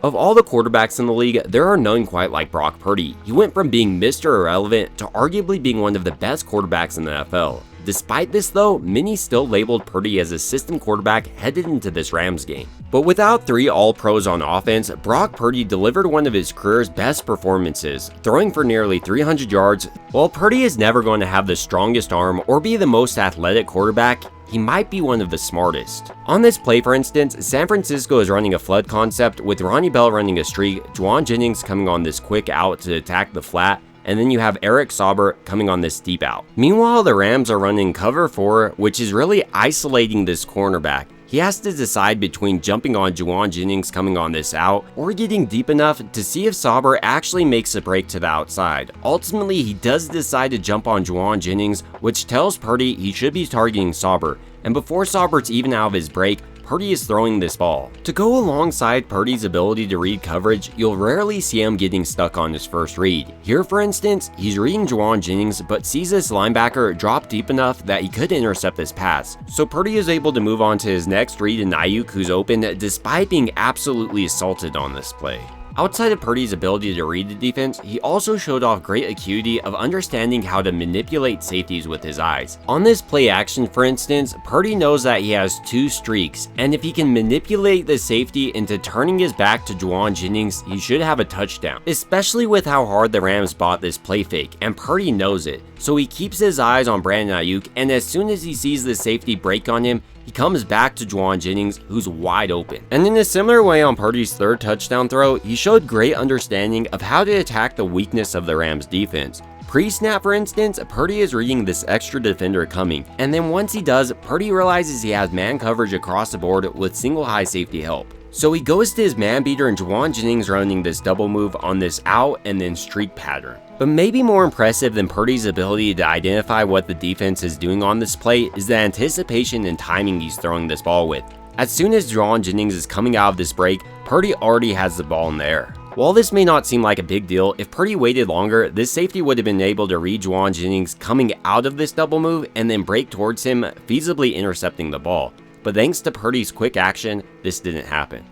Of all the quarterbacks in the league, there are none quite like Brock Purdy. He went from being Mr. Irrelevant to arguably being one of the best quarterbacks in the NFL. Despite this though, many still labeled Purdy as a system quarterback headed into this Rams game. But without 3 All-Pros on offense, Brock Purdy delivered one of his career's best performances, throwing for nearly 300 yards. While Purdy is never going to have the strongest arm or be the most athletic quarterback, he might be one of the smartest. On this play, for instance, San Francisco is running a flood concept with Ronnie Bell running a streak, Juwan Jennings coming on this quick out to attack the flat, and then you have Eric Sauber coming on this deep out. Meanwhile, the Rams are running cover 4, which is really isolating this cornerback. He has to decide between jumping on Juwan Jennings coming on this out or getting deep enough to see if Sauber actually makes a break to the outside. Ultimately, he does decide to jump on Juwan Jennings, which tells Purdy he should be targeting Sauber. And before Sauber's even out of his break, Purdy is throwing this ball. To go alongside Purdy's ability to read coverage, you'll rarely see him getting stuck on his first read. Here, for instance, he's reading Juwan Jennings, but sees this linebacker drop deep enough that he could intercept this pass. So Purdy is able to move on to his next read in Ayuk, who's open, despite being absolutely assaulted on this play. Outside of Purdy's ability to read the defense, he also showed off great acuity of understanding how to manipulate safeties with his eyes. On this play action, for instance, Purdy knows that he has 2 streaks, and if he can manipulate the safety into turning his back to Juwan Jennings, he should have a touchdown. Especially with how hard the Rams bought this play fake, and Purdy knows it. So he keeps his eyes on Brandon Ayuk, and as soon as he sees the safety break on him, he comes back to Juwan Jennings, who's wide open. And in a similar way on Purdy's 3rd touchdown throw, he showed great understanding of how to attack the weakness of the Rams defense. Pre-snap, for instance, Purdy is reading this extra defender coming, and then once he does, Purdy realizes he has man coverage across the board with single high safety help. So he goes to his man beater and Juwan Jennings running this double move on this out and then streak pattern. But maybe more impressive than Purdy's ability to identify what the defense is doing on this play is the anticipation and timing he's throwing this ball with. As soon as Juwan Jennings is coming out of this break, Purdy already has the ball in the air. While this may not seem like a big deal, if Purdy waited longer, this safety would have been able to read Juwan Jennings coming out of this double move and then break towards him, feasibly intercepting the ball. But thanks to Purdy's quick action, this didn't happen.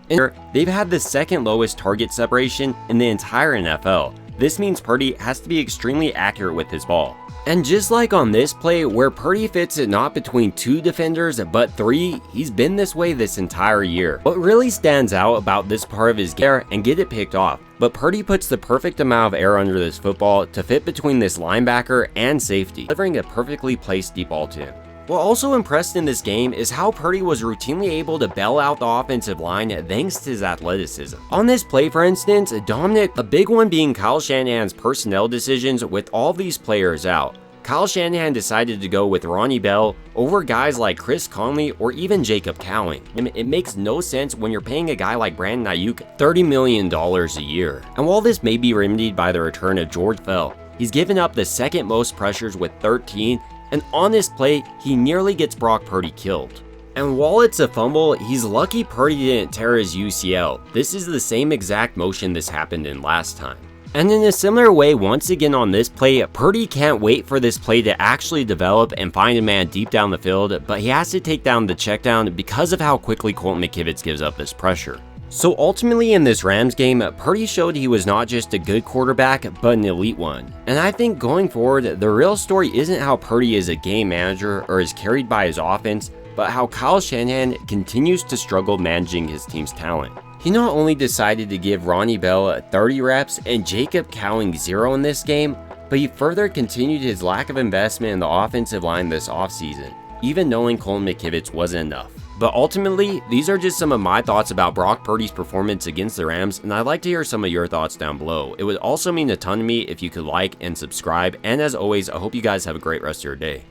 They've had the 2nd lowest target separation in the entire NFL. This means Purdy has to be extremely accurate with his ball. And just like on this play where Purdy fits it not between 2 defenders but 3, he's been this way this entire year. What really stands out about this part of his game and get it picked off, but Purdy puts the perfect amount of air under this football to fit between this linebacker and safety, delivering a perfectly placed deep ball to him. What also impressed in this game is how Purdy was routinely able to bail out the offensive line thanks to his athleticism. On this play, for instance, a big one being Kyle Shanahan's personnel decisions with all these players out. Kyle Shanahan decided to go with Ronnie Bell over guys like Chris Conley or even Jacob Cowing. It makes no sense when you're paying a guy like Brandon Ayuk $30 million a year. And while this may be remedied by the return of George Fell, he's given up the 2nd most pressures with 13, and on this play, he nearly gets Brock Purdy killed. And while it's a fumble, he's lucky Purdy didn't tear his UCL. This is the same exact motion this happened in last time. And in a similar way, once again on this play, Purdy can't wait for this play to actually develop and find a man deep down the field, but he has to take down the check down because of how quickly Colton McKivitz gives up this pressure. So ultimately in this Rams game, Purdy showed he was not just a good quarterback, but an elite one. And I think going forward, the real story isn't how Purdy is a game manager or is carried by his offense, but how Kyle Shanahan continues to struggle managing his team's talent. He not only decided to give Ronnie Bell 30 reps and Jacob Cowing 0 in this game, but he further continued his lack of investment in the offensive line this offseason, even knowing Colton McKivitz wasn't enough. But ultimately, these are just some of my thoughts about Brock Purdy's performance against the Rams, and I'd like to hear some of your thoughts down below. It would also mean a ton to me if you could like and subscribe, and as always, I hope you guys have a great rest of your day.